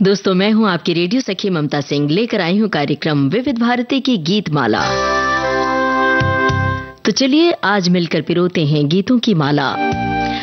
दोस्तों, मैं हूं आपकी रेडियो सखी ममता सिंह, लेकर आई हूं कार्यक्रम विविध भारती की गीत माला। तो चलिए आज मिलकर पिरोते हैं गीतों की माला।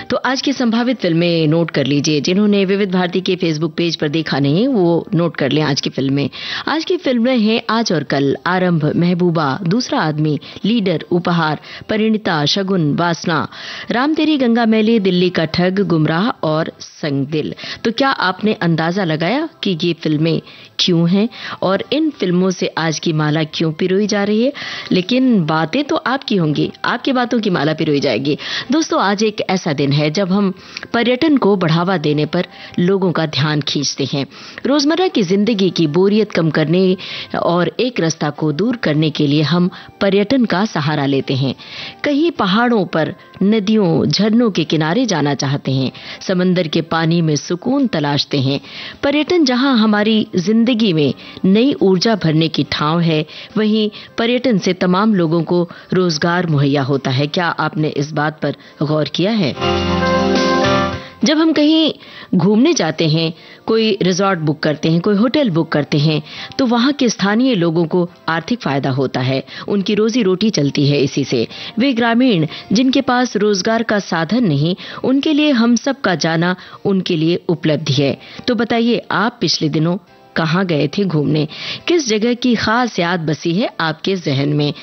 तो आज की संभावित फिल्में नोट कर लीजिए। जिन्होंने विविध भारती के फेसबुक पेज पर देखा नहीं वो नोट कर लें आज की फिल्में। आज की फिल्में हैं आज और कल, आरंभ, महबूबा, दूसरा आदमी, लीडर, उपहार, परिणीता, शगुन, वासना, राम तेरी गंगा मैली, दिल्ली का ठग, गुमराह और संग दिल। तो क्या आपने अंदाजा लगाया कि ये फिल्में क्यों हैं और इन फिल्मों से आज की माला क्यों पिरोई जा रही है? लेकिन बातें तो आपकी होंगी, आपकी बातों की माला पिरोई जाएगी। दोस्तों, आज एक ऐसा दिन है जब हम पर्यटन को बढ़ावा देने पर लोगों का ध्यान खींचते हैं। रोजमर्रा की जिंदगी की बोरियत कम करने और एक रास्ता को दूर करने के लिए हम पर्यटन का सहारा लेते हैं। कहीं पहाड़ों पर, नदियों, झरनों के किनारे जाना चाहते हैं, समंदर के पानी में सुकून तलाशते हैं। पर्यटन जहां हमारी जिंदगी में नई ऊर्जा भरने की ठाव है, वहीं पर्यटन से तमाम लोगों को रोजगार मुहैया होता है। क्या आपने इस बात पर गौर किया है? जब हम कहीं घूमने जाते हैं, कोई रिजॉर्ट बुक करते हैं, कोई होटल बुक करते हैं, तो वहां के स्थानीय लोगों को आर्थिक फायदा होता है, उनकी रोजी रोटी चलती है इसी से। वे ग्रामीण जिनके पास रोजगार का साधन नहीं, उनके लिए हम सब का जाना उनके लिए उपलब्धि है। तो बताइए, आप पिछले दिनों कहाँ गए थे घूमने? किस जगह की खास याद बसी है आपके जहन में?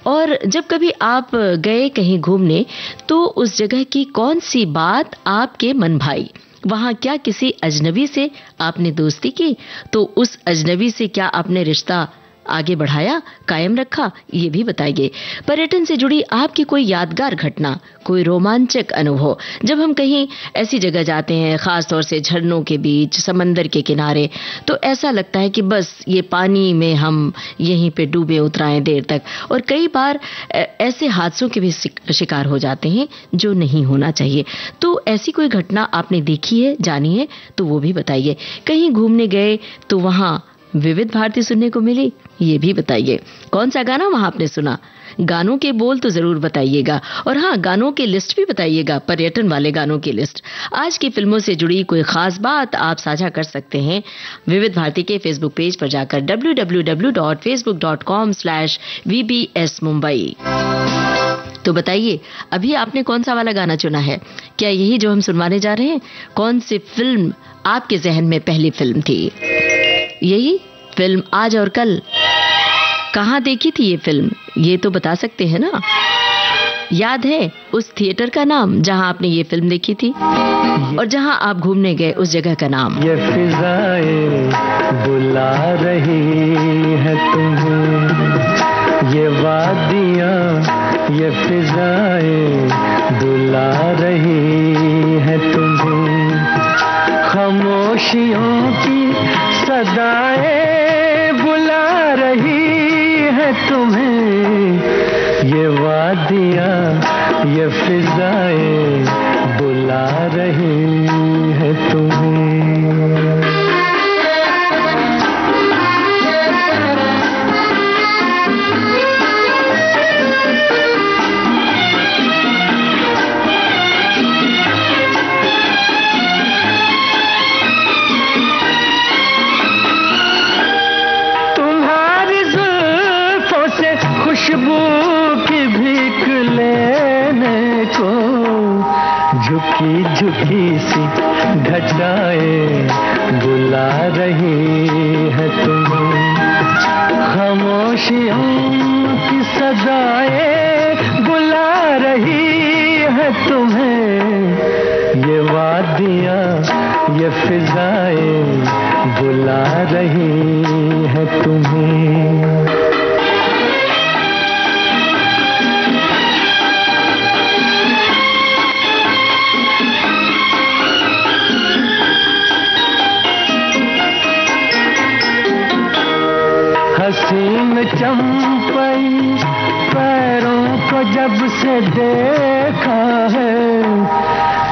और जब कभी आप गए कहीं घूमने तो उस जगह की कौन सी बात आपके मन भाई? वहां क्या किसी अजनबी से आपने दोस्ती की? तो उस अजनबी से क्या आपने रिश्ता आगे बढ़ाया, कायम रखा? ये भी बताइए। पर्यटन से जुड़ी आपकी कोई यादगार घटना, कोई रोमांचक अनुभव। जब हम कहीं ऐसी जगह जाते हैं, खास तौर से झरनों के बीच, समंदर के किनारे, तो ऐसा लगता है कि बस ये पानी में हम यहीं पे डूबे उतराएं देर तक। और कई बार ऐसे हादसों के भी शिकार हो जाते हैं जो नहीं होना चाहिए। तो ऐसी कोई घटना आपने देखी है, जानी है, तो वो भी बताइए। कहीं घूमने गए तो वहां विविध भारती सुनने को मिली, ये भी बताइए। कौन सा गाना वहां आपने सुना? गानों के बोल तो जरूर बताइएगा। और हाँ, गानों की लिस्ट भी बताइएगा, पर्यटन वाले गानों की लिस्ट। आज की फिल्मों से जुड़ी कोई खास बात आप साझा कर सकते हैं विविध भारती के फेसबुक पेज पर जाकर www.facebook.com/VBS Mumbai। तो बताइए, अभी आपने कौन सा वाला गाना चुना है? क्या यही जो हम सुनवाने जा रहे हैं? कौन सी फिल्म आपके जहन में पहली फिल्म थी? यही फिल्म आज और कल? कहाँ देखी थी ये फिल्म, ये तो बता सकते हैं ना? याद है उस थिएटर का नाम जहां आपने ये फिल्म देखी थी? और जहां आप घूमने गए उस जगह का नाम? ये फिजाएं बुला रही है तुम्हें, ये वादियां, ये फिजाएं बुला रही है तुम्हें, खामोशियों की सदाएं बुला रही है तुम्हें, ये वादियां, ये फिजाएं बुला रही है तुम्हें। खुशबू की भीख लेने को झुकी झुकी सी घटाएं बुला रही है तुम्हें, खामोशियों की सदाएं बुला रही है तुम्हें, ये वादियां, ये फिजाएं बुला रही है तुम्हें। हसीन चंपई पैरों को जब से देखा है,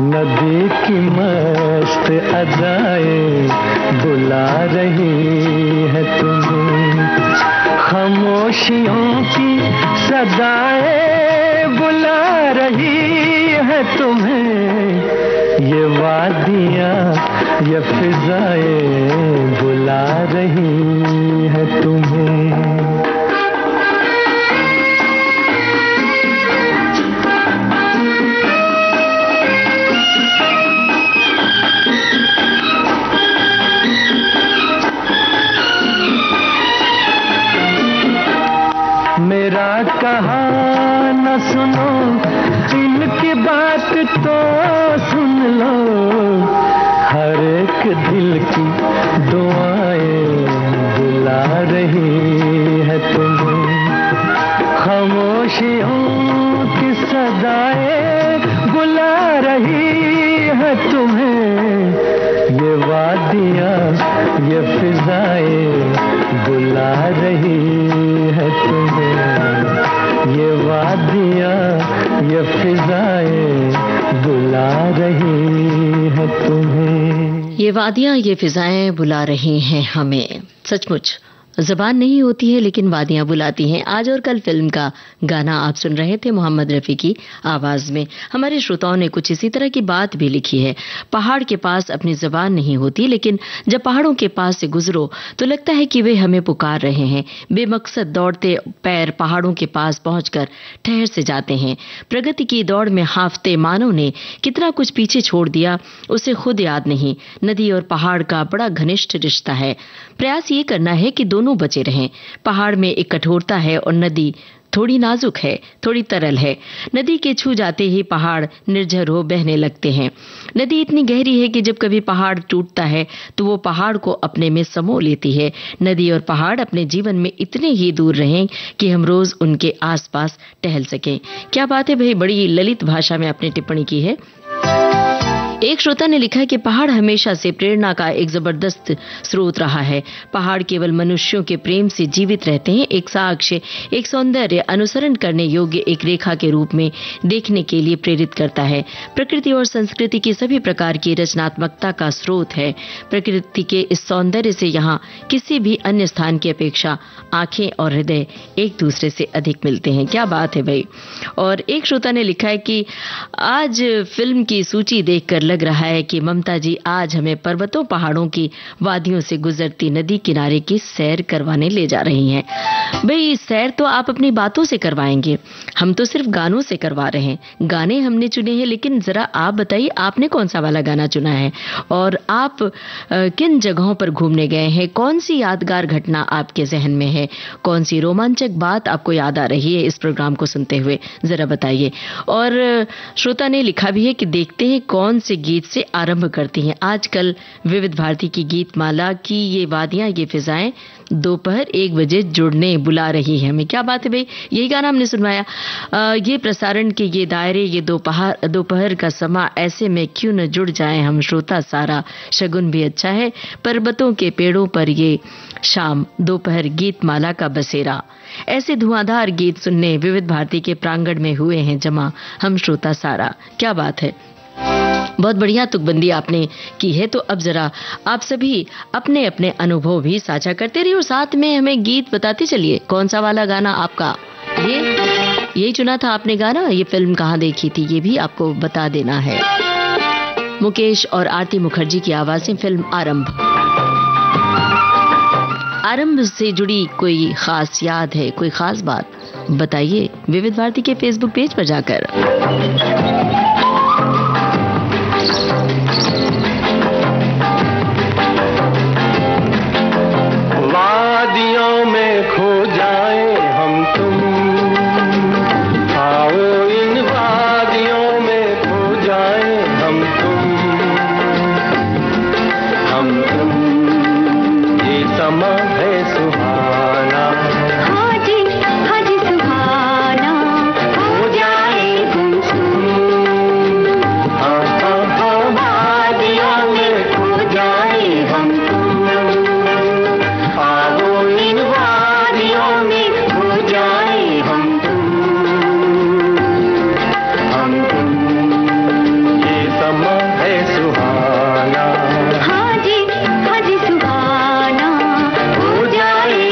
नदी की मस्त अदाएं बुला रही है तुम्हें, खामोशियों की सदाएं बुला रही है तुम्हें, ये वादियां, ये फिजाएं रही है तुम्हें। मेरा कहा न सुनो, इनकी बात तो सुन लो, हर एक दिल की दुआएं बुला रही है तुम्हें। खामोशियों की सदाएं बुला रही है तुम्हें। ये वादियाँ ये फिजाएं बुला रही है तुम्हें। ये वादियाँ ये फिजाएं बुला रही है तुम्हें। ये वादियाँ ये फिजाएं बुला रही हैं हमें। सचमुच ज़बान नहीं होती है लेकिन वादियां बुलाती हैं। आज और कल फिल्म का गाना आप सुन रहे थे मोहम्मद रफ़ी की आवाज में। हमारे श्रोताओं ने कुछ इसी तरह की बात भी लिखी है। पहाड़ के पास अपनी ज़बान नहीं होती, लेकिन जब पहाड़ों के पास से गुजरो तो लगता है कि वे हमें पुकार रहे हैं। बेमकसद दौड़ते पैर पहाड़ों के पास पहुंचकर ठहर से जाते हैं। प्रगति की दौड़ में हांफते मानव ने कितना कुछ पीछे छोड़ दिया, उसे खुद याद नहीं। नदी और पहाड़ का बड़ा घनिष्ठ रिश्ता है। प्रयास ये करना है कि दोनों बचे रहें। पहाड़ में एक कठोरता है और नदी थोड़ी नाजुक है, थोड़ी तरल है। नदी के छू जाते ही पहाड़ निर्झर हो बहने लगते हैं। नदी इतनी गहरी है कि जब कभी पहाड़ टूटता है तो वो पहाड़ को अपने में समो लेती है। नदी और पहाड़ अपने जीवन में इतने ही दूर रहें कि हम रोज उनके आसपास टहल सकें। क्या बात है भाई, बड़ी ललित भाषा में आपने टिप्पणी की है। एक श्रोता ने लिखा है कि पहाड़ हमेशा से प्रेरणा का एक जबरदस्त स्रोत रहा है। पहाड़ केवल मनुष्यों के प्रेम से जीवित रहते हैं। एक साक्ष्य, एक सौंदर्य अनुसरण करने योग्य एक रेखा के रूप में देखने के लिए प्रेरित करता है। प्रकृति और संस्कृति की सभी प्रकार की रचनात्मकता का स्रोत है। प्रकृति के इस सौंदर्य से यहाँ किसी भी अन्य स्थान की अपेक्षा आंखें और हृदय एक दूसरे से अधिक मिलते हैं। क्या बात है भाई। और एक श्रोता ने लिखा है कि आज फिल्म की सूची देखकर लग रहा है कि ममता जी आज हमें पर्वतों पहाड़ों की वादियों से गुजरती नदी किनारे की सैर करवाने ले जा रही हैं। भाई सैर तो आप अपनी बातों से करवाएंगे, हम तो सिर्फ गानों से करवा रहे हैं। गाने हमने चुने हैं, लेकिन जरा आप बताइए आपने कौन सा वाला गाना चुना है और आप किन जगहों पर घूमने गए हैं। कौन सी यादगार घटना आपके जहन में है, कौन सी रोमांचक बात आपको याद आ रही है इस प्रोग्राम को सुनते हुए, जरा बताइए। और श्रोता ने लिखा भी है कि देखते हैं कौन से गीत से आरंभ करती हैं आजकल विविध भारती की गीत माला की ये वादियां ये फिजाएं दोपहर 1 बजे जुड़ने बुला रही है हमें। क्या बात है भाई, यही गाना हमने सुनवाया। ये प्रसारण के ये दायरे, ये दोपहर का समा, ऐसे में क्यों न जुड़ जाए हम श्रोता सारा। शगुन भी अच्छा है, पर्वतों के पेड़ों पर ये शाम, दोपहर गीत माला का बसेरा। ऐसे धुआंधार गीत सुनने विविध भारती के प्रांगण में हुए हैं जमा हम श्रोता सारा। क्या बात है, बहुत बढ़िया तुकबंदी आपने की है। तो अब जरा आप सभी अपने अपने अनुभव भी साझा करते रहिए और साथ में हमें गीत बताते चलिए कौन सा वाला गाना आपका। यही चुना था आपने गाना, ये फिल्म कहाँ देखी थी ये भी आपको बता देना है। मुकेश और आरती मुखर्जी की आवाज में फिल्म आरंभ से जुड़ी कोई खास याद है, कोई खास बात बताइए विविध भारती के फेसबुक पेज पर जाकर। वादियों में खो जाए हम तुम, आओ इन वादियों में खो जाए हम तुम, ये समा है सुहाना। हाँ जी सुहाना, हो जाए गुमसुम, हाँ वादियों में खो जाए हम तुम, आओ इन वादियों में खो जाए हम तुम, ये समा है सुहाना। हाँ जी सुहाना, हो जाए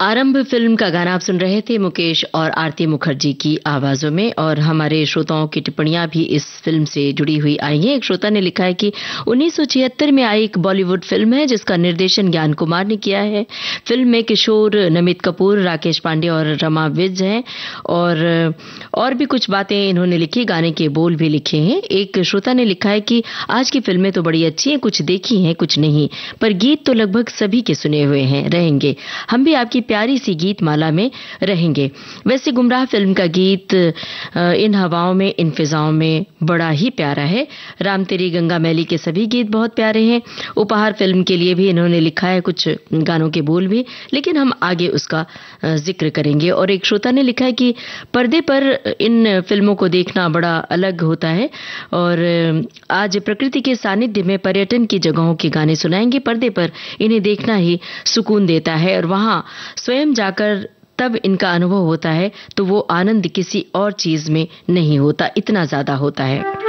आरंभ फिल्म का गाना आप सुन रहे थे मुकेश और आरती मुखर्जी की आवाजों में। और हमारे श्रोताओं की टिप्पणियां भी इस फिल्म से जुड़ी हुई आई हैं। एक श्रोता ने लिखा है कि 1976 में आई एक बॉलीवुड फिल्म है जिसका निर्देशन ज्ञान कुमार ने किया है। फिल्म में किशोर, नमित कपूर, राकेश पांडे और रमा विज हैं। और भी कुछ बातें इन्होंने लिखी, गाने के बोल भी लिखे हैं। एक श्रोता ने लिखा है कि आज की फिल्में तो बड़ी अच्छी हैं, कुछ देखी हैं कुछ नहीं, पर गीत तो लगभग सभी के सुने हुए हैं, रहेंगे। हम भी आपकी प्यारी सी गीत माला में रहेंगे। वैसे गुमराह फिल्म का गीत इन हवाओं में इन फिजाओं में बड़ा ही प्यारा है। राम तेरी गंगा मैली के सभी गीत बहुत प्यारे हैं। उपहार फिल्म के लिए भी इन्होंने लिखा है कुछ गानों के बोल भी, लेकिन हम आगे उसका जिक्र करेंगे। और एक श्रोता ने लिखा है कि पर्दे पर इन फिल्मों को देखना बड़ा अलग होता है और आज प्रकृति के सानिध्य में पर्यटन की जगहों के गाने सुनाएंगे। पर्दे पर इन्हें देखना ही सुकून देता है और वहां स्वयं जाकर तब इनका अनुभव होता है तो वो आनंद किसी और चीज में नहीं होता, इतना ज्यादा होता है।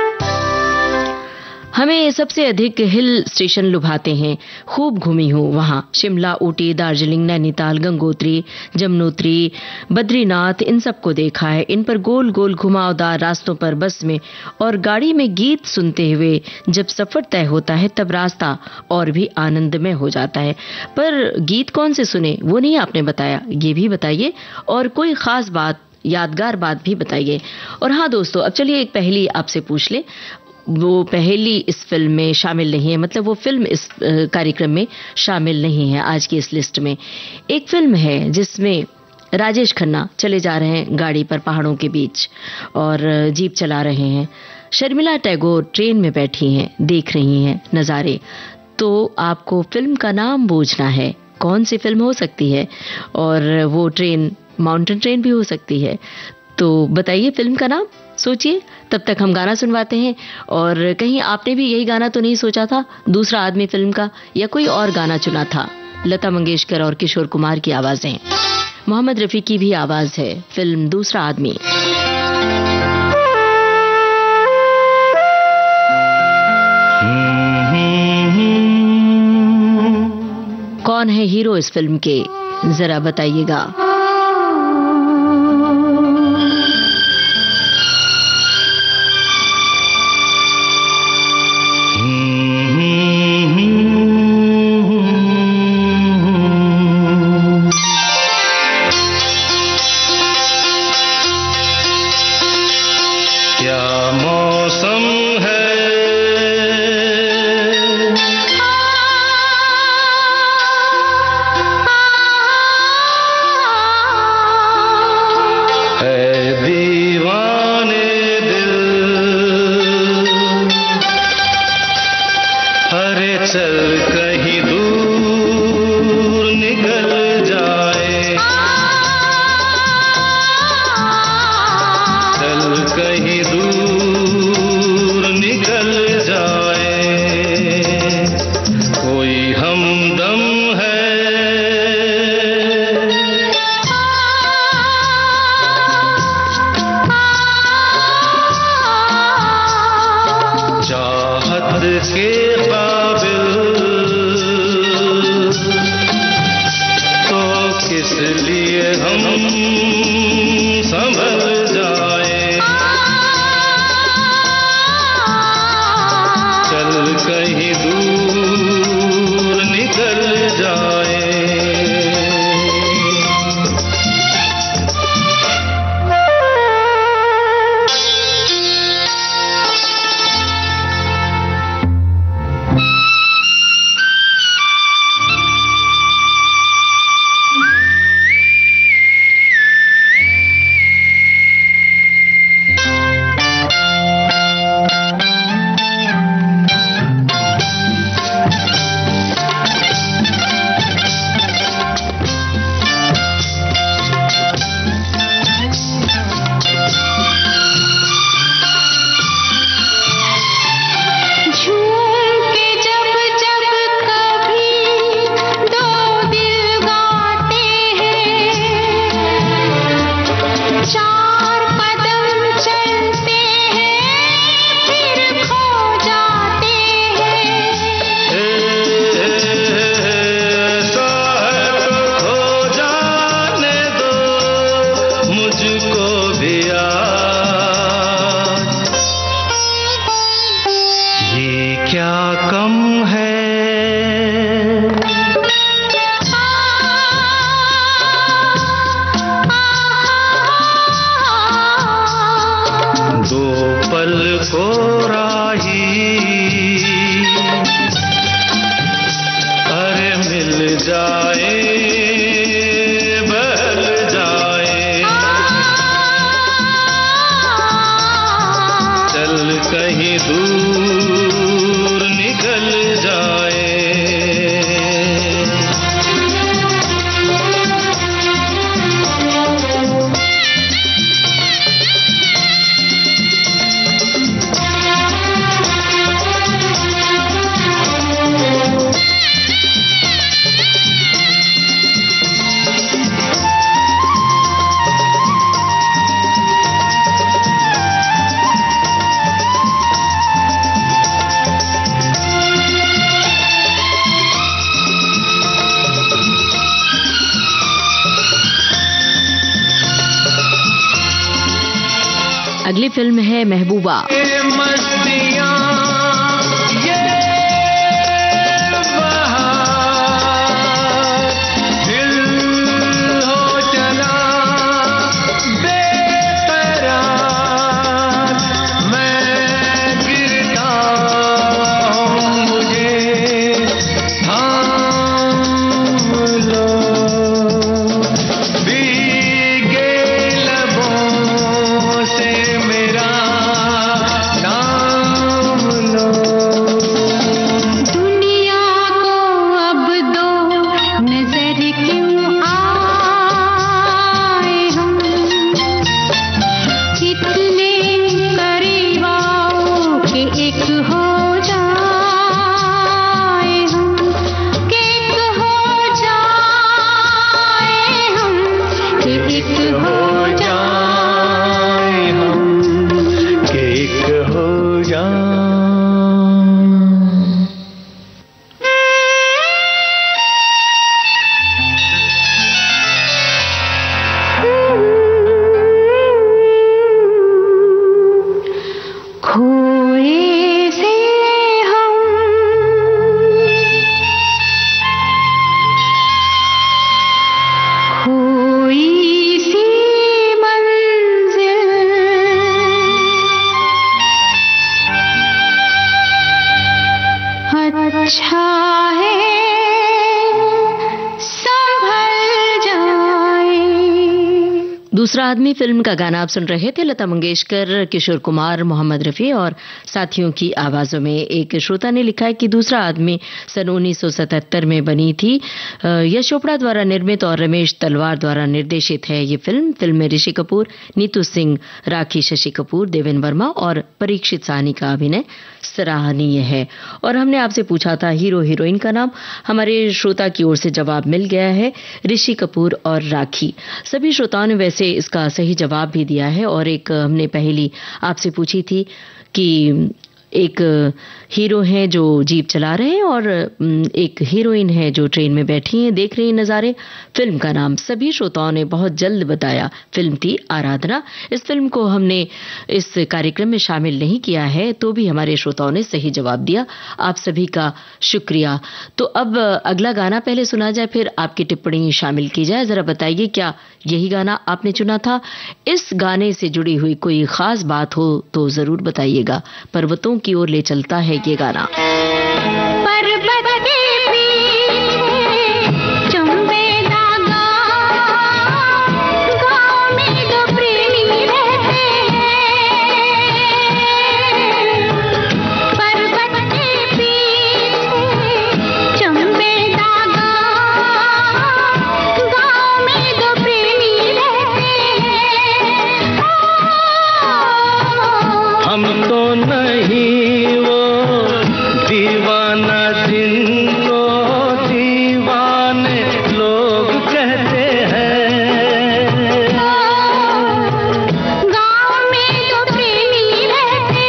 हमें सबसे अधिक हिल स्टेशन लुभाते हैं। खूब घूमी हूं वहां, शिमला, ऊटी, दार्जिलिंग, नैनीताल, गंगोत्री, जमुनोत्री, बद्रीनाथ, इन सबको देखा है। इन पर गोल गोल घुमावदार रास्तों पर बस में और गाड़ी में गीत सुनते हुए जब सफर तय होता है तब रास्ता और भी आनंदमय हो जाता है। पर गीत कौन से सुने वो नहीं आपने बताया, ये भी बताइए और कोई खास बात, यादगार बात भी बताइए। और हाँ दोस्तों, अब चलिए एक पहेली आपसे पूछ ले। वो पहेली इस फिल्म में शामिल नहीं है, मतलब वो फिल्म इस कार्यक्रम में शामिल नहीं है आज की इस लिस्ट में। एक फिल्म है जिसमें राजेश खन्ना चले जा रहे हैं गाड़ी पर पहाड़ों के बीच और जीप चला रहे हैं। शर्मिला टैगोर ट्रेन में बैठी हैं, देख रही हैं नज़ारे। तो आपको फिल्म का नाम बूझना है, कौन सी फिल्म हो सकती है। और वो ट्रेन माउंटेन ट्रेन भी हो सकती है। तो बताइए फिल्म का नाम, सोचिए। तब तक हम गाना सुनवाते हैं। और कहीं आपने भी यही गाना तो नहीं सोचा था, दूसरा आदमी फिल्म का, या कोई और गाना चुना था। लता मंगेशकर और किशोर कुमार की आवाजें, मोहम्मद रफी की भी आवाज है, फिल्म दूसरा आदमी। कौन है हीरो इस फिल्म के, जरा बताइएगा। अगली फिल्म है महबूबा। दूसरा आदमी फिल्म का गाना आप सुन रहे थे। लता मंगेशकर, किशोर कुमार, मोहम्मद रफी और साथियों की आवाजों में। एक श्रोता ने लिखा है कि दूसरा आदमी सन 1977 में बनी थी। यश चोपड़ा द्वारा निर्मित और रमेश तलवार द्वारा निर्देशित है ये फिल्म। फिल्म में ऋषि कपूर, नीतू सिंह, राखी शशि कपूर, देवेन वर्मा और परीक्षित साहनी का अभिनय सराहनीय है। और हमने आपसे पूछा था हीरो हीरोइन का नाम। हमारे श्रोता की ओर से जवाब मिल गया है, ऋषि कपूर और राखी। सभी श्रोताओं ने वैसे इसका सही जवाब भी दिया है। और एक हमने पहली आपसे पूछी थी कि एक हीरो हैं जो जीप चला रहे हैं और एक हीरोइन है जो ट्रेन में बैठी हैं, देख रही हैं नज़ारे। फिल्म का नाम सभी श्रोताओं ने बहुत जल्द बताया। फिल्म थी आराधना। इस फिल्म को हमने इस कार्यक्रम में शामिल नहीं किया है, तो भी हमारे श्रोताओं ने सही जवाब दिया। आप सभी का शुक्रिया। तो अब अगला गाना पहले सुना जाए, फिर आपकी टिप्पणी शामिल की जाए। जरा बताइए, क्या यही गाना आपने चुना था? इस गाने से जुड़ी हुई कोई खास बात हो तो जरूर बताइएगा। पर्वतों की ओर ले चलता है ये गाना। हम तो नहीं वो दीवाना जिनको दीवाने लोग कहते हैं। गाँव में तो प्रेमी रहते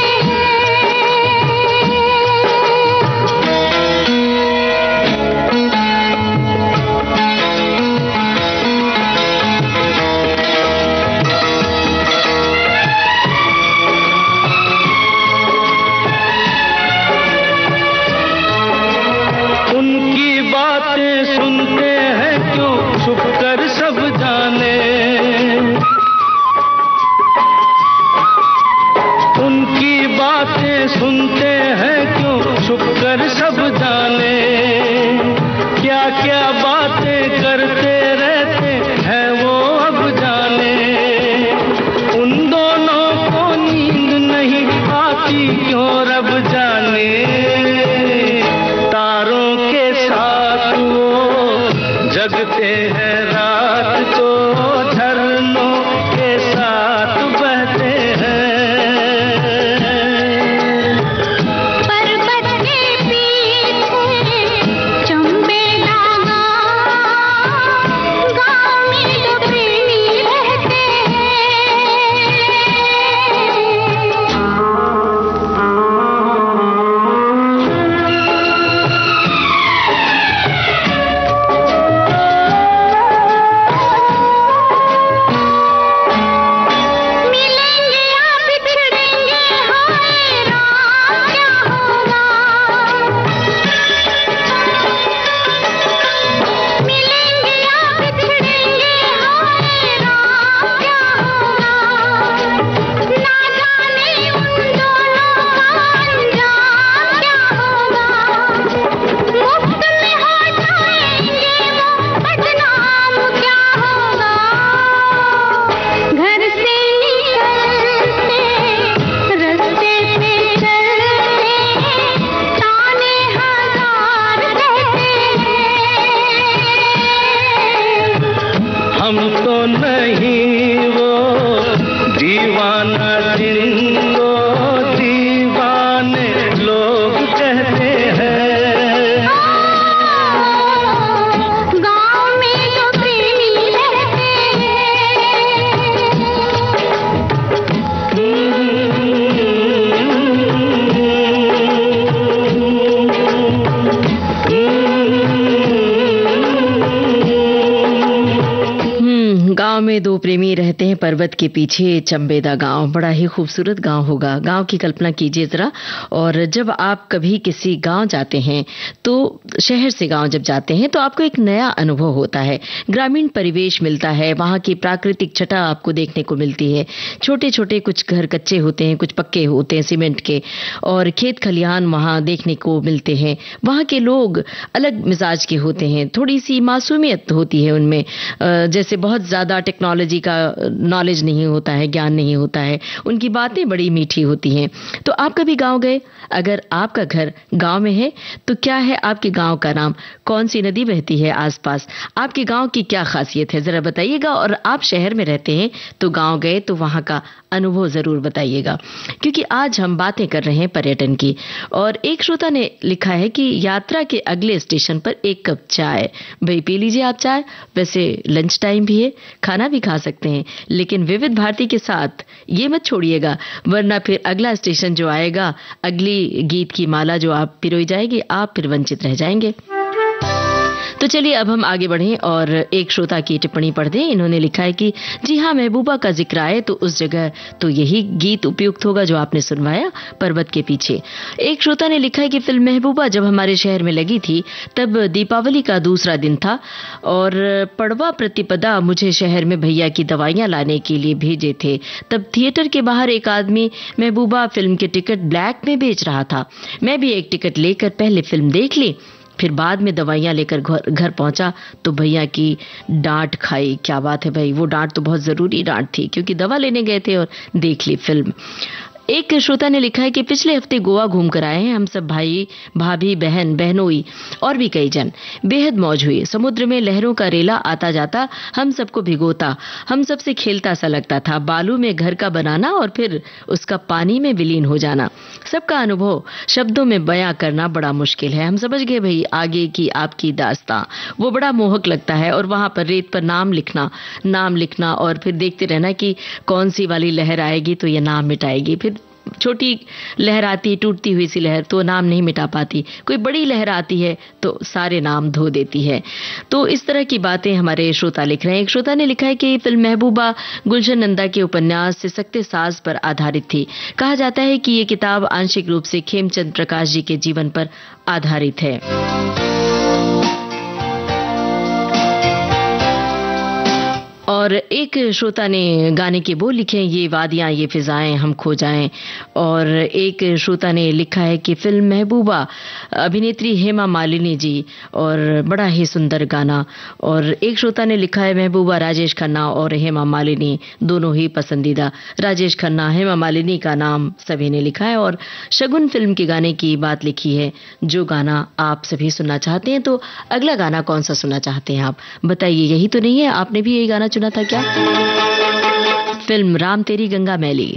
सुनते हैं क्यों छुप कर सब जाने, उनकी बातें सुनते हैं क्यों छुप कर सब जाने। क्या क्या बातें करते रहते हैं वो अब जाने। उन दोनों को नींद नहीं आती क्यों रब जाने। तारों के साथ वो जगते हैं रात को, झरनों के साथ बहते हैं। पर्वत के पीछे चंबे दागा, गाँव में तो प्रेमी रहते हैं। में दो प्रेमी रहते हैं पर्वत के पीछे, चंबेदा गांव। बड़ा ही खूबसूरत गांव होगा। गांव की कल्पना कीजिए जरा। और जब आप कभी किसी गांव जाते हैं तो शहर से गांव जब जाते हैं तो आपको एक नया अनुभव होता है। ग्रामीण परिवेश मिलता है, वहां की प्राकृतिक छटा आपको देखने को मिलती है। छोटे छोटे कुछ घर कच्चे होते हैं, कुछ पक्के होते हैं सीमेंट के, और खेत खलिहान वहां देखने को मिलते हैं। वहां के लोग अलग मिजाज के होते हैं, थोड़ी सी मासूमियत होती है उनमें। जैसे बहुत ज्यादा टेक्नोलॉजी का नॉलेज नहीं होता है, ज्ञान नहीं होता है। उनकी बातें बड़ी मीठी होती हैं। तो आप कभी गांव गए? अगर आपका घर गांव में है तो क्या है आपके गांव का नाम? कौन सी नदी बहती है आसपास? आपके गांव की क्या खासियत है, जरा बताइएगा। और आप शहर में रहते हैं तो गांव गए तो वहां का अनुभव जरूर बताइएगा, क्योंकि आज हम बातें कर रहे हैं पर्यटन की। और एक श्रोता ने लिखा है कि यात्रा के अगले स्टेशन पर एक कप चाय। भाई पी लीजिए आप चाय। वैसे लंच टाइम भी है, खाना भी खा सकते हैं, लेकिन विविध भारती के साथ ये मत छोड़िएगा, वरना फिर अगला स्टेशन जो आएगा, अगली गीत की माला जो आप पिरोई जाएगी, आप फिर वंचित रह जाएंगे। तो चलिए अब हम आगे बढ़ें और एक श्रोता की टिप्पणी पढ़ दें। इन्होंने लिखा है कि जी हाँ, महबूबा का जिक्र आए तो उस जगह तो यही गीत उपयुक्त होगा जो आपने सुनवाया, पर्वत के पीछे। एक श्रोता ने लिखा है कि फिल्म महबूबा जब हमारे शहर में लगी थी तब दीपावली का दूसरा दिन था और पड़वा प्रतिपदा मुझे शहर में भैया की दवाइयां लाने के लिए भेजे थे। तब थिएटर के बाहर एक आदमी महबूबा फिल्म के टिकट ब्लैक में बेच रहा था। मैं भी एक टिकट लेकर पहले फिल्म देख ली, फिर बाद में दवाइयां लेकर घर पहुंचा तो भैया की डांट खाई। क्या बात है भाई, वो डांट तो बहुत जरूरी डांट थी, क्योंकि दवा लेने गए थे और देख ली फिल्म। एक श्रोता ने लिखा है कि पिछले हफ्ते गोवा घूम कर आए हैं हम सब, भाई भाभी बहन बहनोई और भी कई जन। बेहद मौज हुई। समुद्र में लहरों का रेला आता जाता हम सबको भिगोता, हम सबसे खेलता सा लगता था। बालू में घर का बनाना और फिर उसका पानी में विलीन हो जाना। सबका अनुभव शब्दों में बयां करना बड़ा मुश्किल है। हम समझ गए भाई आगे की आपकी दास्तां। वो बड़ा मोहक लगता है। और वहां पर रेत पर नाम लिखना और फिर देखते रहना कि कौन सी वाली लहर आएगी तो ये नाम मिटाएगी। फिर छोटी लहर आती, टूटती हुई सी लहर, तो नाम नहीं मिटा पाती। कोई बड़ी लहर आती है तो सारे नाम धो देती है। तो इस तरह की बातें हमारे श्रोता लिख रहे हैं। एक श्रोता ने लिखा है कि फिल्म महबूबा गुलशन नंदा के उपन्यास सिसकते साज पर आधारित थी। कहा जाता है कि ये किताब आंशिक रूप से खेमचंद प्रकाश जी के जीवन पर आधारित है। और एक श्रोता ने गाने के बोल लिखे, ये वादियां ये फिजाएं हम खो जाएं। और एक श्रोता ने लिखा है कि फिल्म महबूबा अभिनेत्री हेमा मालिनी जी, और बड़ा ही सुंदर गाना। और एक श्रोता ने लिखा है महबूबा राजेश खन्ना और हेमा मालिनी दोनों ही पसंदीदा। राजेश खन्ना, हेमा मालिनी का नाम सभी ने लिखा है। और शगुन फिल्म के गाने की बात लिखी है, जो गाना आप सभी सुनना चाहते हैं। तो अगला गाना कौन सा सुनना चाहते हैं आप बताइए। यही तो नहीं है, आपने भी यही गाना चुना था क्या? फिल्म राम तेरी गंगा मैली।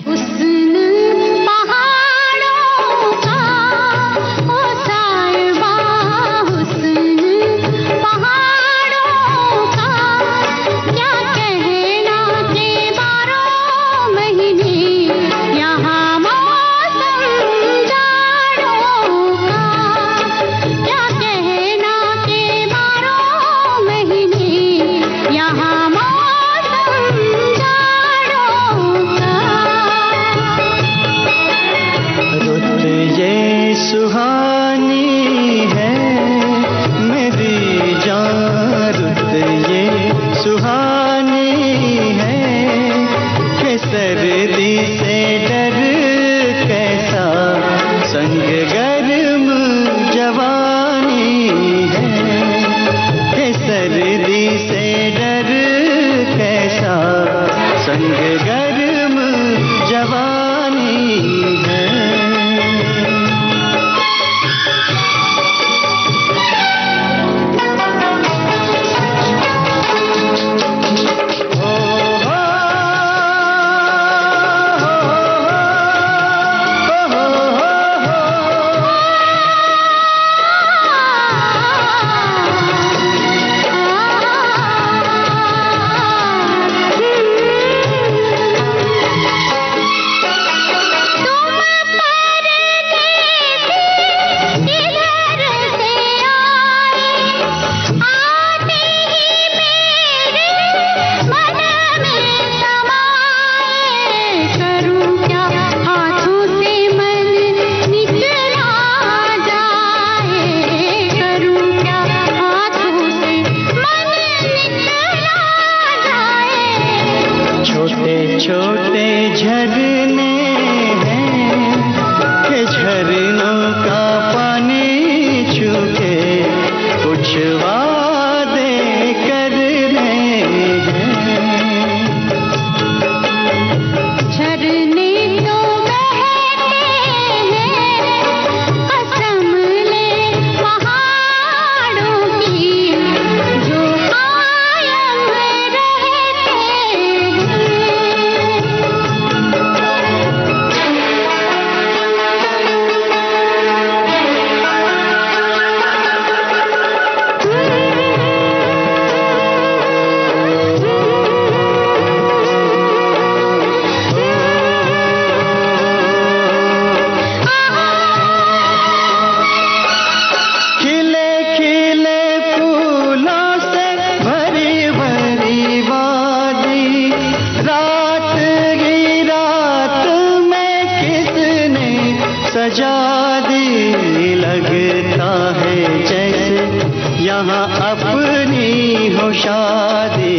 अपनी हो शादी,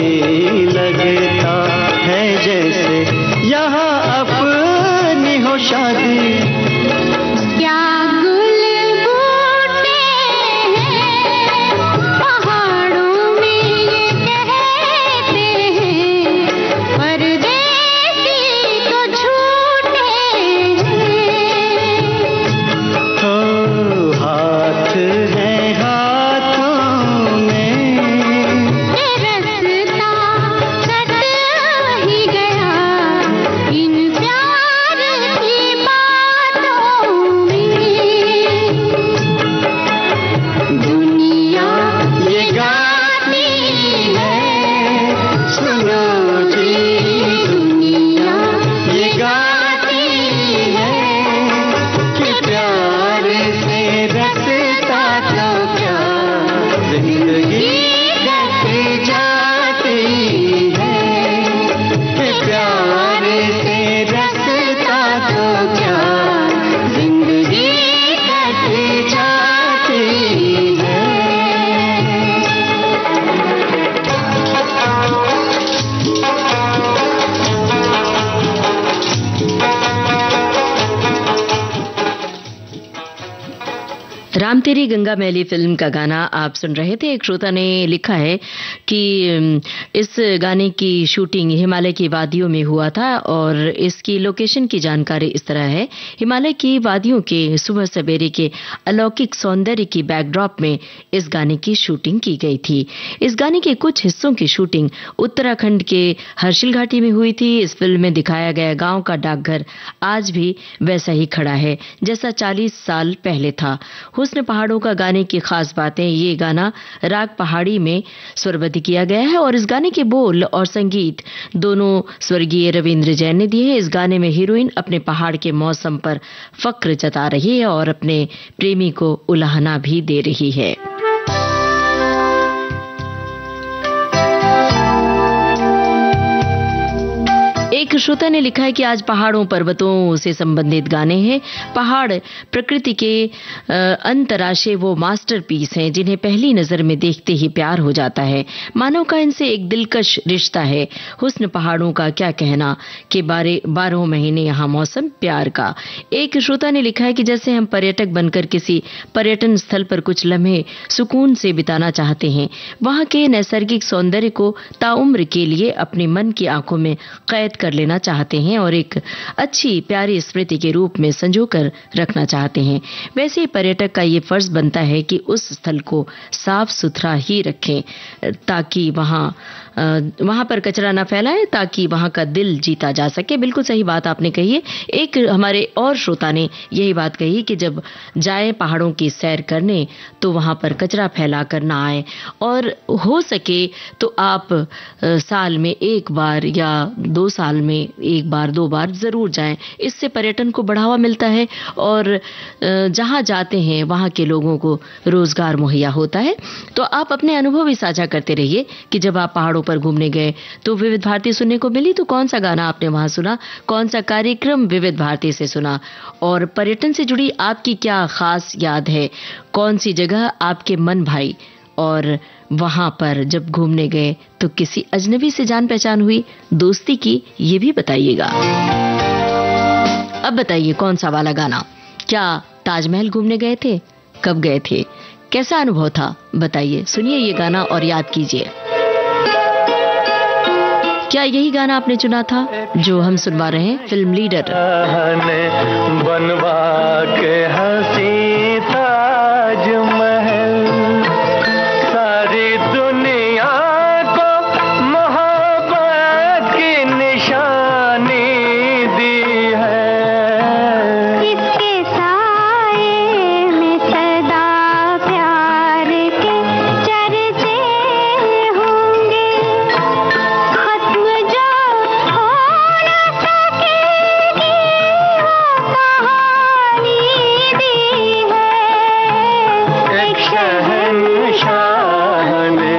लगता है जैसे यहाँ अपनी हो शादी। राम तेरी गंगा मैली फिल्म का गाना आप सुन रहे थे। एक श्रोता ने लिखा है कि इस गाने की शूटिंग हिमालय की वादियों में हुआ था और इसकी लोकेशन की जानकारी इस तरह है। हिमालय की वादियों के सुबह सवेरे के अलौकिक सौंदर्य की बैकड्रॉप में इस गाने की शूटिंग की गई थी। इस गाने के कुछ हिस्सों की शूटिंग उत्तराखंड के हर्षिल घाटी में हुई थी। इस फिल्म में दिखाया गया गांव का डाकघर आज भी वैसा ही खड़ा है जैसा 40 साल पहले था। हुस्न पहाड़ों का गाने की खास बातें, ये गाना राग पहाड़ी में स्वरबद्ध किया गया है और इस गाने के बोल और संगीत दोनों स्वर्गीय रविंद्र जैन ने दिए हैं। इस गाने में हीरोइन अपने पहाड़ के मौसम पर फक्र जता रही है और अपने प्रेमी को उलाहना भी दे रही है। एक श्रोता ने लिखा है कि आज पहाड़ों पर्वतों से संबंधित गाने हैं। पहाड़ प्रकृति के अंतराशे वो मास्टरपीस हैं जिन्हें पहली नजर में देखते ही प्यार हो जाता है। मानव का इनसे एक दिलकश रिश्ता है। हुस्न पहाड़ों का क्या कहना कि 12 महीने यहाँ मौसम प्यार का। एक श्रोता ने लिखा है कि जैसे हम पर्यटक बनकर किसी पर्यटन स्थल पर कुछ लम्हे सुकून से बिताना चाहते हैं, वहां के नैसर्गिक सौंदर्य को ताउम्र के लिए अपने मन की आंखों में कैद कर लेना चाहते हैं और एक अच्छी प्यारी स्मृति के रूप में संजोकर रखना चाहते हैं। वैसे पर्यटक का ये फर्ज बनता है कि उस स्थल को साफ सुथरा ही रखें ताकि वहां पर कचरा ना फैलाएं, ताकि वहां का दिल जीता जा सके। बिल्कुल सही बात आपने कही है। एक हमारे और श्रोता ने यही बात कही कि जब जाएं पहाड़ों की सैर करने तो वहां पर कचरा फैला कर ना आए और हो सके तो आप साल में एक बार या 2 साल में एक बार 2 बार जरूर जाएं। इससे पर्यटन को बढ़ावा मिलता है और जहां जाते हैं वहां के लोगों को रोजगार मुहैया होता है। तो आप अपने अनुभव भी साझा करते रहिए कि जब आप पहाड़ों पर घूमने गए तो विविध भारती सुनने को मिली, तो कौन सा गाना आपने वहां सुना, कौन सा कार्यक्रम विविध भारती से सुना और पर्यटन से जुड़ी आपकी क्या खास याद है, कौन सी जगह आपके मन भाई और वहां पर जब घूमने गए तो किसी अजनबी से जान पहचान हुई, दोस्ती की, ये भी बताइएगा। अब बताइए कौन सा वाला गाना। क्या ताजमहल घूमने गए थे, कब गए थे, कैसा अनुभव था, बताइए। सुनिए ये गाना और याद कीजिए। क्या यही गाना आपने चुना था जो हम सुनवा रहे हैं, फिल्म लीडर। बनवा के हंसी ताजमहल सारी दुनिया को मोहब्बत की निशानी दी है। इसके साए में सदा प्यार के चर्चे होंगे, खत्म जो हो न सकेगी वो कहानी दी है। एक शहंशाह ने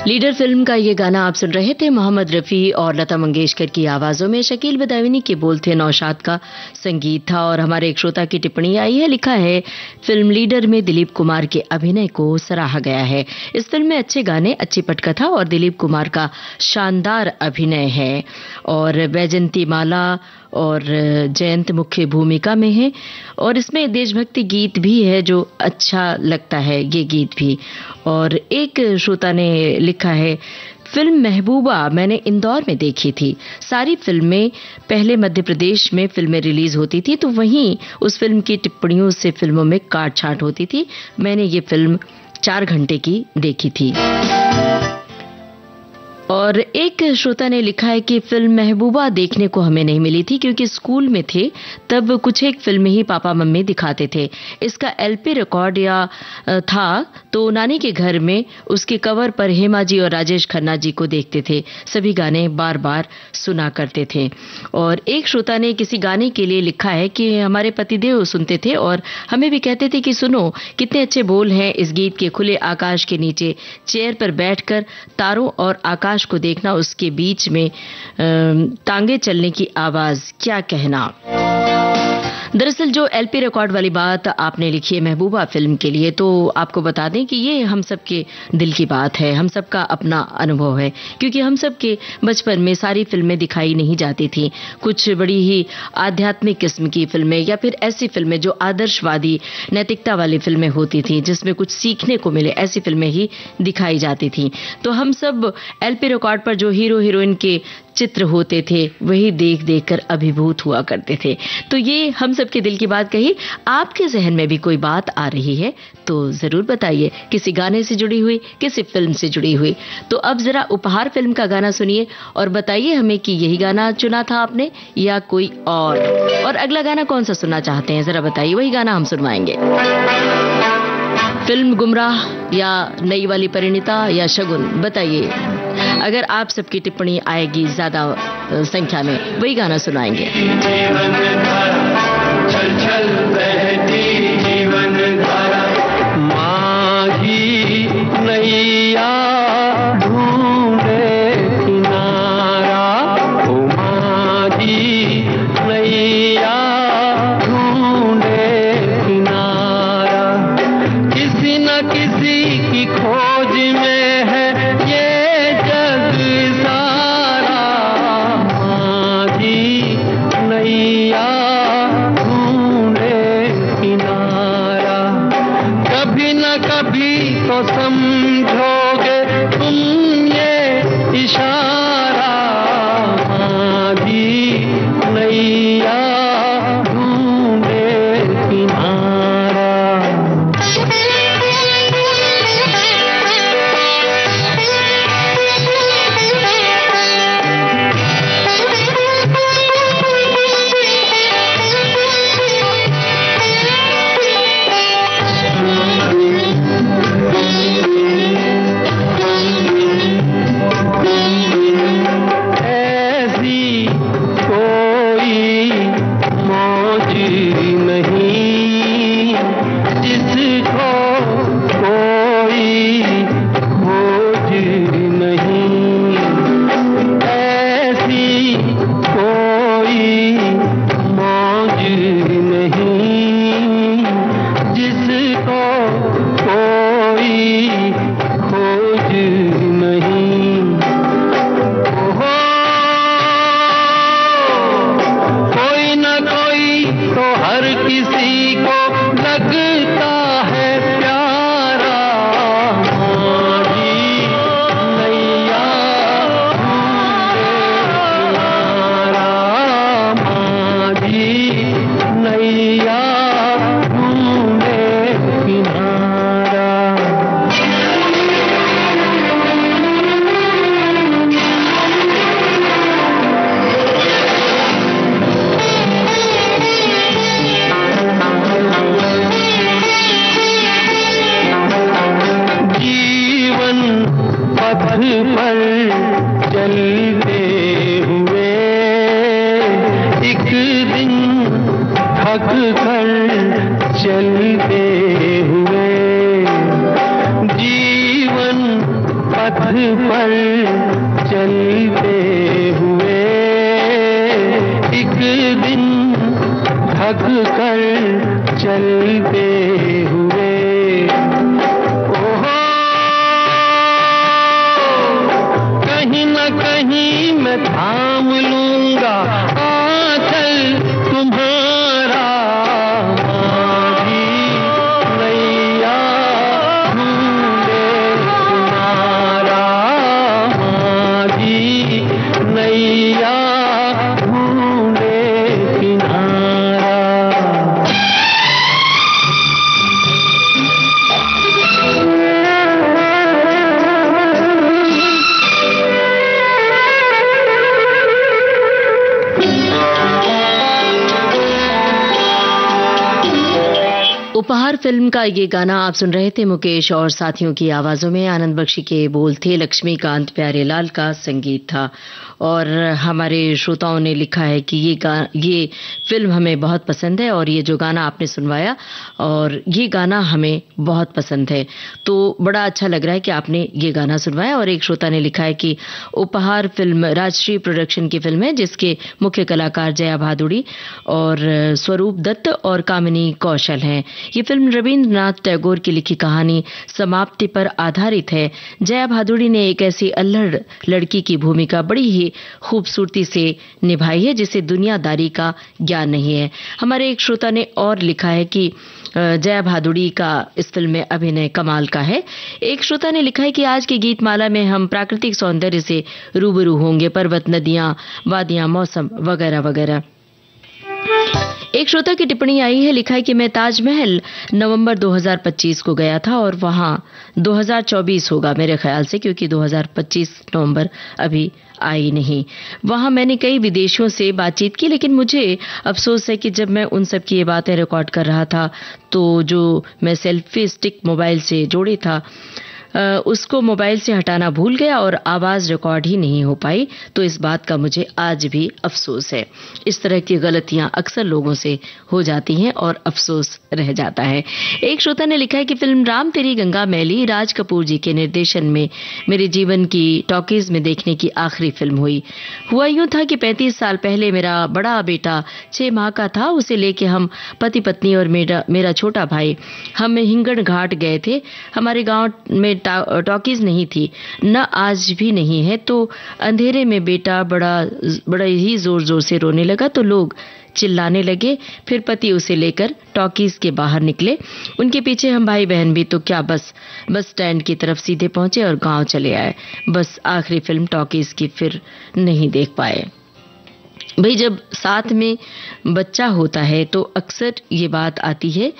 लीडर फिल्म का ये गाना आप सुन रहे थे। मोहम्मद रफ़ी और लता मंगेशकर की आवाजों में शकील बदायूनी के बोल थे, नौशाद का संगीत था। और हमारे एक श्रोता की टिप्पणी आई है, लिखा है फिल्म लीडर में दिलीप कुमार के अभिनय को सराहा गया है। इस फिल्म में अच्छे गाने, अच्छी पटकथा और दिलीप कुमार का शानदार अभिनय है। और वैजंती माला और जयंत मुख्य भूमिका में है और इसमें देशभक्ति गीत भी है जो अच्छा लगता है, ये गीत भी। और एक श्रोता ने लिखा है, फिल्म महबूबा मैंने इंदौर में देखी थी। सारी फिल्में पहले मध्य प्रदेश में फिल्में रिलीज होती थी, तो वहीं उस फिल्म की टिप्पणियों से फिल्मों में काट छांट होती थी। मैंने ये फिल्म 4 घंटे की देखी थी। और एक श्रोता ने लिखा है कि फिल्म महबूबा देखने को हमें नहीं मिली थी क्योंकि स्कूल में थे, तब कुछ एक फिल्म ही पापा मम्मी दिखाते थे। इसका एलपी रिकॉर्ड या था तो नानी के घर में उसके कवर पर हेमा जी और राजेश खन्ना जी को देखते थे, सभी गाने बार बार सुना करते थे। और एक श्रोता ने किसी गाने के लिए लिखा है कि हमारे पतिदेव सुनते थे और हमें भी कहते थे कि सुनो कितने अच्छे बोल हैं इस गीत के, खुले आकाश के नीचे चेयर पर बैठकर तारों और आकाश को देखना, उसके बीच में टांगे चलने की आवाज, क्या कहना। दरअसल जो एलपी रिकॉर्ड वाली बात आपने लिखी है महबूबा फिल्म के लिए, तो आपको बता दें कि ये हम सबके दिल की बात है, हम सबका अपना अनुभव है, क्योंकि हम सबके बचपन में सारी फिल्में दिखाई नहीं जाती थी। कुछ बड़ी ही आध्यात्मिक किस्म की फिल्में या फिर ऐसी फिल्में जो आदर्शवादी नैतिकता वाली फिल्में होती थी, जिसमें कुछ सीखने को मिले, ऐसी फिल्में ही दिखाई जाती थी। तो हम सब एलपी रिकॉर्ड पर जो हीरो हीरोइन के चित्र होते थे वही देख देख कर अभिभूत हुआ करते थे। तो ये हम सबके दिल की बात कही। आपके जहन में भी कोई बात आ रही है तो जरूर बताइए, किसी गाने से जुड़ी हुई, किसी फिल्म से जुड़ी हुई। तो अब जरा उपहार फिल्म का गाना सुनिए और बताइए हमें कि यही गाना चुना था आपने या कोई और अगला गाना कौन सा सुनना चाहते हैं, जरा बताइए, वही गाना हम सुनवाएंगे। फिल्म गुमराह या नई वाली परिणीता या शगुन, बताइए। अगर आप सबकी टिप्पणी आएगी ज्यादा संख्या में, वही गाना सुनाएंगे। जीवन धारा छल छल बहती जीवन धारा, माही नैया ढूंढे किनारा, ओ माही नैया ढूंढे किनारा, किसी न किसी की खोज में है ये जग सारा, माही नैया ढूंढे किनारा। चलते हुए। ओहो, कहीं न कहीं मैं थाम लूंगा आंचल तुम्हारा, माही नैया ढूंढे तुम्हारा, माही नैया ढूंढे किनारा। उपहार फिल्म का ये गाना आप सुन रहे थे मुकेश और साथियों की आवाजों में। आनंद बख्शी के बोल थे, लक्ष्मीकांत प्यारेलाल का संगीत था। और हमारे श्रोताओं ने लिखा है कि ये फिल्म हमें बहुत पसंद है और ये जो गाना आपने सुनवाया और ये गाना हमें बहुत पसंद है। तो बड़ा अच्छा लग रहा है कि आपने ये गाना सुनवाया। और एक श्रोता ने लिखा है कि उपहार फिल्म राजश्री प्रोडक्शन की फिल्म है जिसके मुख्य कलाकार जया भादुड़ी और स्वरूप दत्त और कामिनी कौशल हैं। ये फिल्म रविंद्रनाथ टैगोर की लिखी कहानी समाप्ति पर आधारित है। जया भादुड़ी ने एक ऐसी अल्हड़ लड़की की भूमिका बड़ी ही खूबसूरती से निभाई है जिसे दुनियादारी का ज्ञान नहीं है। हमारे एक श्रोता ने और लिखा है कि जया भादुड़ी का इस फिल्म में अभिनय कमाल का है। एक श्रोता ने लिखा है कि आज की गीत माला में हम प्राकृतिक सौंदर्य से रूबरू होंगे, पर्वत, नदियां, वादियां, मौसम वगैरह वगैरह। एक श्रोता की टिप्पणी आई है, लिखा है कि मैं ताजमहल नवंबर 2025 को गया था और वहां 2024 होगा मेरे ख्याल से, क्योंकि 2025 नवंबर अभी आई नहीं। वहां मैंने कई विदेशियों से बातचीत की, लेकिन मुझे अफसोस है कि जब मैं उन सब की ये बातें रिकॉर्ड कर रहा था तो जो मैं सेल्फी स्टिक मोबाइल से जोड़े था उसको मोबाइल से हटाना भूल गया और आवाज रिकॉर्ड ही नहीं हो पाई। तो इस बात का मुझे आज भी अफसोस है। इस तरह की गलतियां अक्सर लोगों से हो जाती हैं और अफसोस रह जाता है। एक श्रोता ने लिखा है कि फिल्म राम तेरी गंगा मैली राज कपूर जी के निर्देशन में मेरे जीवन की टॉकीज में देखने की आखिरी फिल्म हुई। हुआ यूं था कि 35 साल पहले मेरा बड़ा बेटा 6 माह का था। उसे लेके हम पति पत्नी और मेरा छोटा भाई हम हिंगण घाट गए थे। हमारे गांव में टॉकीज नहीं थी, न आज भी नहीं है। तो अंधेरे में बेटा बड़ा ही जोर जोर से रोने लगा तो लोग चिल्लाने लगे। फिर पति उसे लेकर टॉकीज के बाहर निकले। उनके पीछे हम भाई बहन भी। तो क्या बस स्टैंड की तरफ सीधे पहुंचे और गांव चले आए। बस आखिरी फिल्म टॉकीज की फिर नहीं देख पाए। भाई, जब साथ में बच्चा होता है तो अक्सर ये बात आती है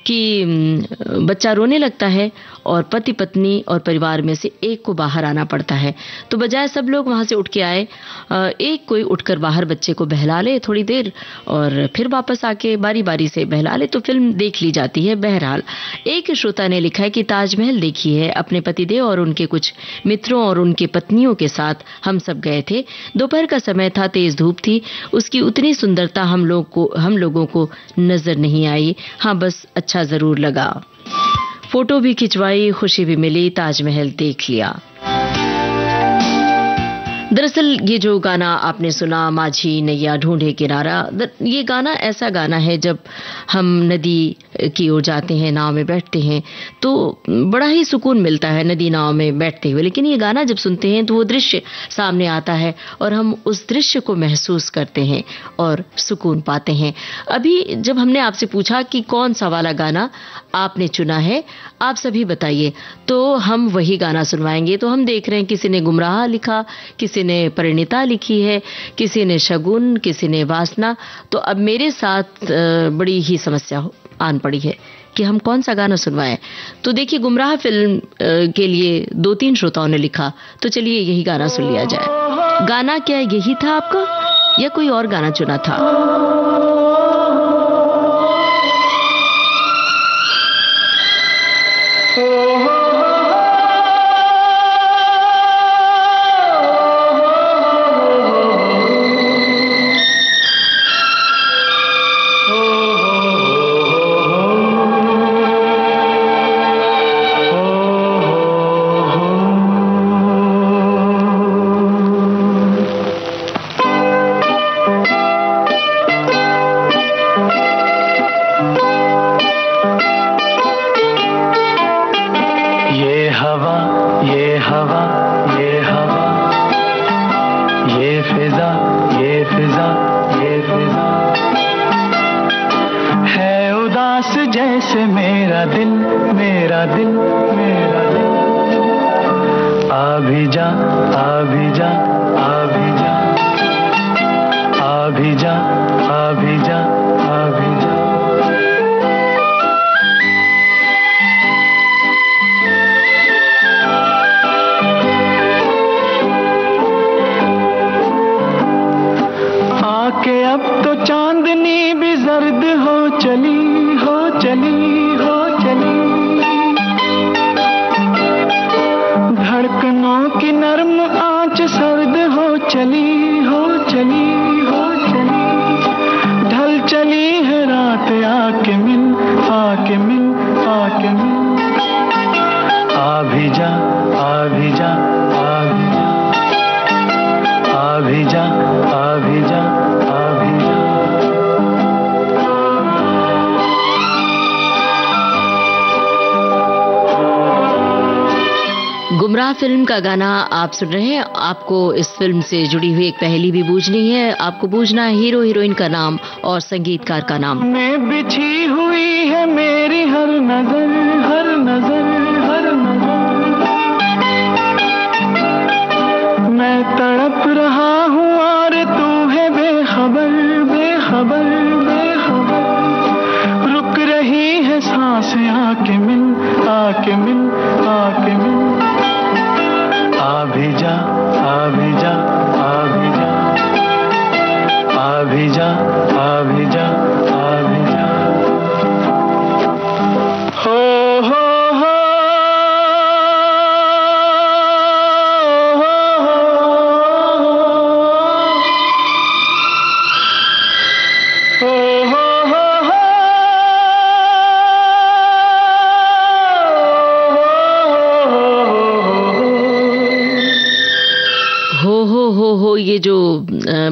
कि बच्चा रोने लगता है और पति पत्नी और परिवार में से एक को बाहर आना पड़ता है। तो बजाय सब लोग वहां से उठ के आए, एक कोई उठकर बाहर बच्चे को बहला ले थोड़ी देर और फिर वापस आके बारी बारी से बहला ले तो फिल्म देख ली जाती है। बहरहाल, एक श्रोता ने लिखा है कि ताजमहल देखी है, अपने पतिदेव और उनके कुछ मित्रों और उनके पत्नियों के साथ हम सब गए थे। दोपहर का समय था, तेज धूप थी। उसकी उतनी सुंदरता हम लोगों को नजर नहीं आई। हाँ, बस अच्छा जरूर लगा। फोटो भी खिंचवाई, खुशी भी मिली, ताजमहल देख लिया। दरअसल ये जो गाना आपने सुना, माझी नैया ढूंढे किनारा, ये गाना ऐसा गाना है जब हम नदी की ओर जाते हैं, नाव में बैठते हैं तो बड़ा ही सुकून मिलता है नदी नाव में बैठते हुए। लेकिन ये गाना जब सुनते हैं तो वो दृश्य सामने आता है और हम उस दृश्य को महसूस करते हैं और सुकून पाते हैं। अभी जब हमने आपसे पूछा कि कौन सा वाला गाना आपने चुना है, आप सभी बताइए, तो हम वही गाना सुनवाएंगे। तो हम देख रहे हैं किसी ने गुमराह लिखा, किसी ने परिणीता लिखी है, किसी ने शगुन, किसी ने वासना। तो अब मेरे साथ बड़ी ही समस्या आन पड़ी है कि हम कौन सा गाना सुनवाएं। तो देखिए, गुमराह फिल्म के लिए 2-3 श्रोताओं ने लिखा, तो चलिए यही गाना सुन लिया जाए। गाना क्या यही था आपका या कोई और गाना चुना था? से मेरा दिल, मेरा दिल, मेरा दिल। आ भी जा, आ भी जा, आ भी जा, आ भी जा, आ भी जा, आ भी जा। आके अब तो चांदनी भी जर्द हो चली, हो चली, हो चली। धड़कनों की नर्म आंच सर्द हो चली, हो चली, हो चली। ढल चली है रात, आके मिल, आके मिल, आके मिल। आ भी जा, आ भी जा, आ भी जा, आ भी जा, आ भी जा, आ भी जा। गुमराह फिल्म का गाना आप सुन रहे हैं। आपको इस फिल्म से जुड़ी हुई एक पहेली भी बूझनी है। आपको बूझना है हीरो हीरोइन का नाम और संगीतकार का नाम। मैं बिछी हुई है मेरी हर नजर, हर नजर, हर नजर। मैं तड़प रहा हूँ और तू है बेखबर, बेखबर, बेखबर। रुक रही है सांसें, आके मिल, आके मिल, आके मिल। आ भी जा, आ भी जा, आ भी जा, आ भी जा, आ भी जा, आ भी जा। हो हो हो हो ये जो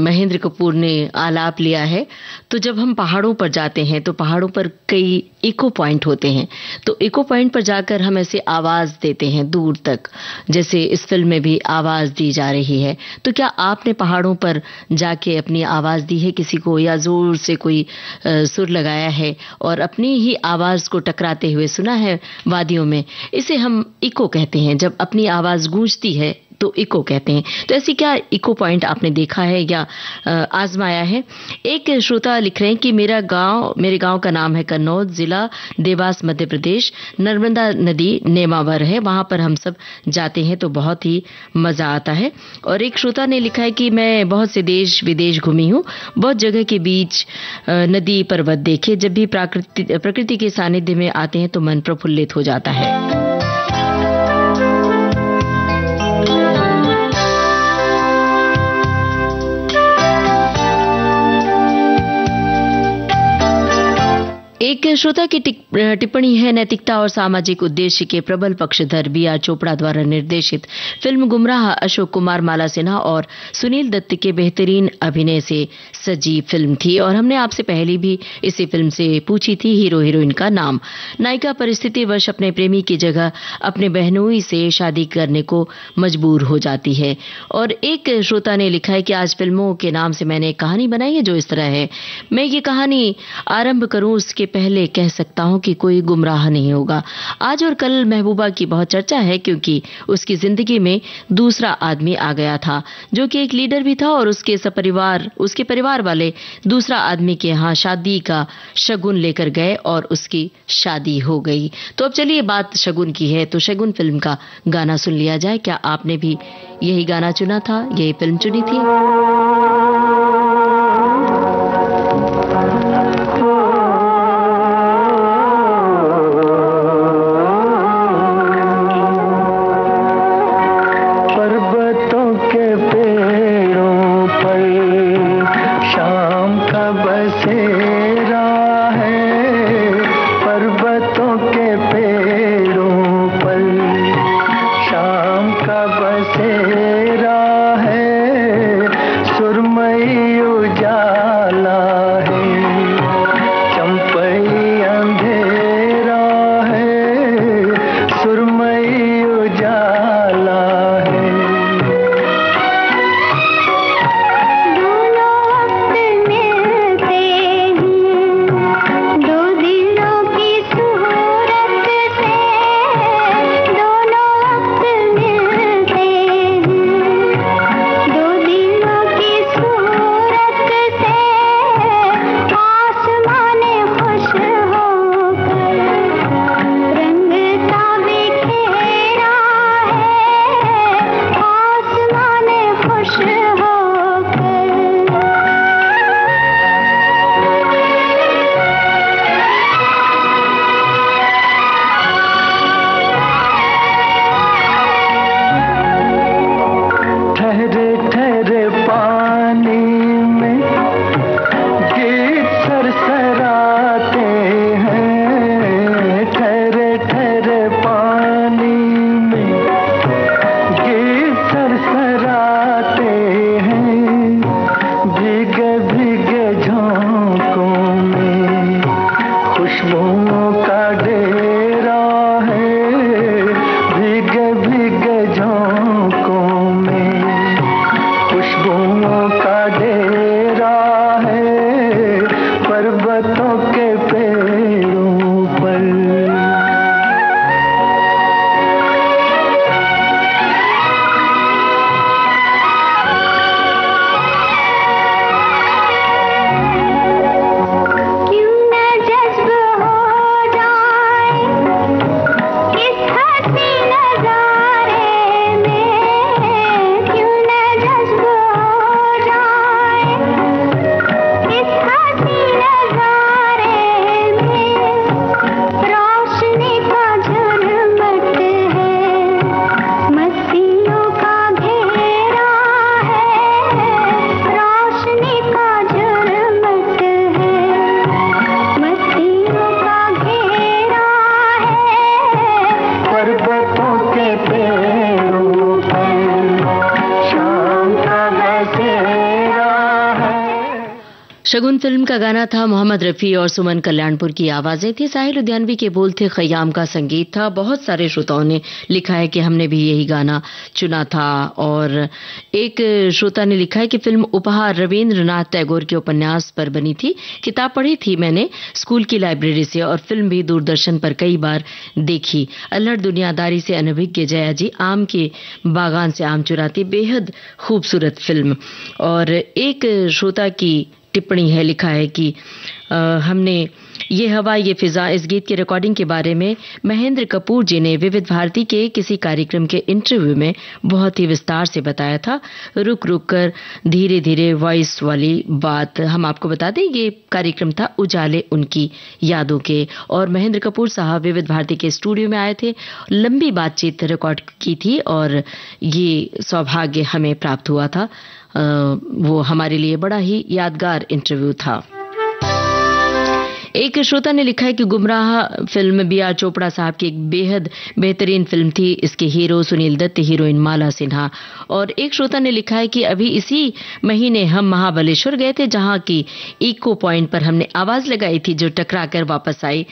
महेंद्र कपूर ने आलाप लिया है, तो जब हम पहाड़ों पर जाते हैं तो पहाड़ों पर कई इको पॉइंट होते हैं। तो इको पॉइंट पर जाकर हम ऐसे आवाज देते हैं दूर तक, जैसे इस फिल्म में भी आवाज दी जा रही है। तो क्या आपने पहाड़ों पर जाके अपनी आवाज दी है किसी को, या जोर से कोई सुर लगाया है और अपनी ही आवाज को टकराते हुए सुना है वादियों में? इसे हम इको कहते हैं। जब अपनी आवाज गूंजती है तो इको कहते हैं। तो ऐसी क्या इको पॉइंट आपने देखा है या आजमाया है? एक श्रोता लिख रहे हैं कि मेरे गांव का नाम है कन्नौज, जिला देवास, मध्य प्रदेश। नर्मदा नदी नेमावर है, वहां पर हम सब जाते हैं तो बहुत ही मजा आता है। और एक श्रोता ने लिखा है कि मैं बहुत से देश विदेश घूमी हूँ, बहुत जगह के बीच नदी पर्वत देखे। जब भी प्रकृति के सानिध्य में आते हैं तो मन प्रफुल्लित हो जाता है। एक श्रोता की टिप्पणी है, नैतिकता और सामाजिक उद्देश्य के प्रबल पक्षधर B.R. चोपड़ा द्वारा निर्देशित फिल्म गुमराह अशोक कुमार, माला सिन्हा और सुनील दत्त के बेहतरीन अभिनय से सजी फिल्म थी। और हमने आपसे पहले भी इसी फिल्म से पूछी थी हीरो हीरोइन का नाम। नायिका परिस्थितिवश अपने प्रेमी की जगह अपने बहनोई से शादी करने को मजबूर हो जाती है। और एक श्रोता ने लिखा है कि आज फिल्मों के नाम से मैंने एक कहानी बनाई है जो इस तरह है। मैं ये कहानी आरंभ करूं उसके पहले कह सकता हूं कि कोई गुमराह नहीं होगा। आज और कल महबूबा की बहुत चर्चा है क्योंकि उसकी जिंदगी में दूसरा आदमी आ गया था जो कि एक लीडर भी था, और उसके परिवार वाले दूसरा आदमी के यहाँ शादी का शगुन लेकर गए और उसकी शादी हो गई। तो अब चलिए बात शगुन की है, तो शगुन फिल्म का गाना सुन लिया जाए। क्या आपने भी यही गाना चुना था, यही फिल्म चुनी थी? शाम का बसेरा है, सुरमई शगुन फिल्म का गाना था, मोहम्मद रफी और सुमन कल्याणपुर की आवाजें थी, साहिल लुधियानवी के बोल थे, खयाम का संगीत था। बहुत सारे श्रोताओं ने लिखा है कि हमने भी यही गाना चुना था। और एक श्रोता ने लिखा है कि फिल्म उपहार रविंद्रनाथ टैगोर के उपन्यास पर बनी थी। किताब पढ़ी थी मैंने स्कूल की लाइब्रेरी से और फिल्म भी दूरदर्शन पर कई बार देखी। अल्हड़ दुनियादारी से अनभिज्ञ जया जी आम के बागान से आम चुराती, बेहद खूबसूरत फिल्म। और एक श्रोता की टिप्पणी है, लिखा है कि हमने ये हवा ये फिजा इस गीत की रिकॉर्डिंग के बारे में महेंद्र कपूर जी ने विविध भारती के किसी कार्यक्रम के इंटरव्यू में बहुत ही विस्तार से बताया था। रुक रुक कर धीरे धीरे वॉइस वाली बात हम आपको बता दें, ये कार्यक्रम था उजाले उनकी यादों के। और महेंद्र कपूर साहब विविध भारती के स्टूडियो में आए थे, लंबी बातचीत रिकॉर्ड की थी और ये सौभाग्य हमें प्राप्त हुआ था। वो हमारे लिए बड़ा ही यादगार इंटरव्यू था। एक श्रोता ने लिखा है कि गुमराह फिल्म बी.आर. चोपड़ा साहब की एक बेहद बेहतरीन फिल्म थी। इसके हीरो सुनील दत्त, हीरोइन माला सिन्हा। और एक श्रोता ने लिखा है कि अभी इसी महीने हम महाबलेश्वर गए थे, जहां की इको पॉइंट पर हमने आवाज लगाई थी जो टकरा कर वापस आई,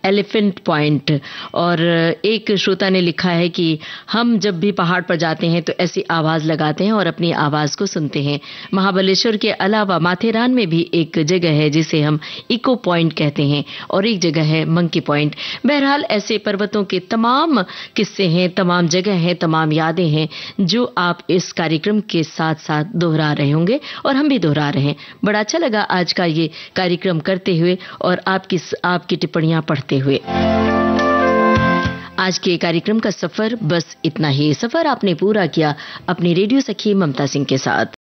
एलिफेंट पॉइंट। और एक श्रोता ने लिखा है कि हम जब भी पहाड़ पर जाते हैं तो ऐसी आवाज लगाते हैं और अपनी आवाज को सुनते हैं। महाबलेश्वर के अलावा माथेरान में भी एक जगह है जिसे हम इको पॉइंट कहते हैं और एक जगह है मंकी पॉइंट। बहरहाल ऐसे पर्वतों के तमाम किस्से हैं, तमाम जगह हैं, तमाम यादें हैं जो आप इस कार्यक्रम के साथ साथ दोहरा रहे होंगे और हम भी दोहरा रहे हैं। बड़ा अच्छा लगा आज का ये कार्यक्रम करते हुए और आपकी टिप्पणियां पढ़ते हुए। आज के कार्यक्रम का सफर बस इतना ही। सफर आपने पूरा किया अपनी रेडियो सखी ममता सिंह के साथ।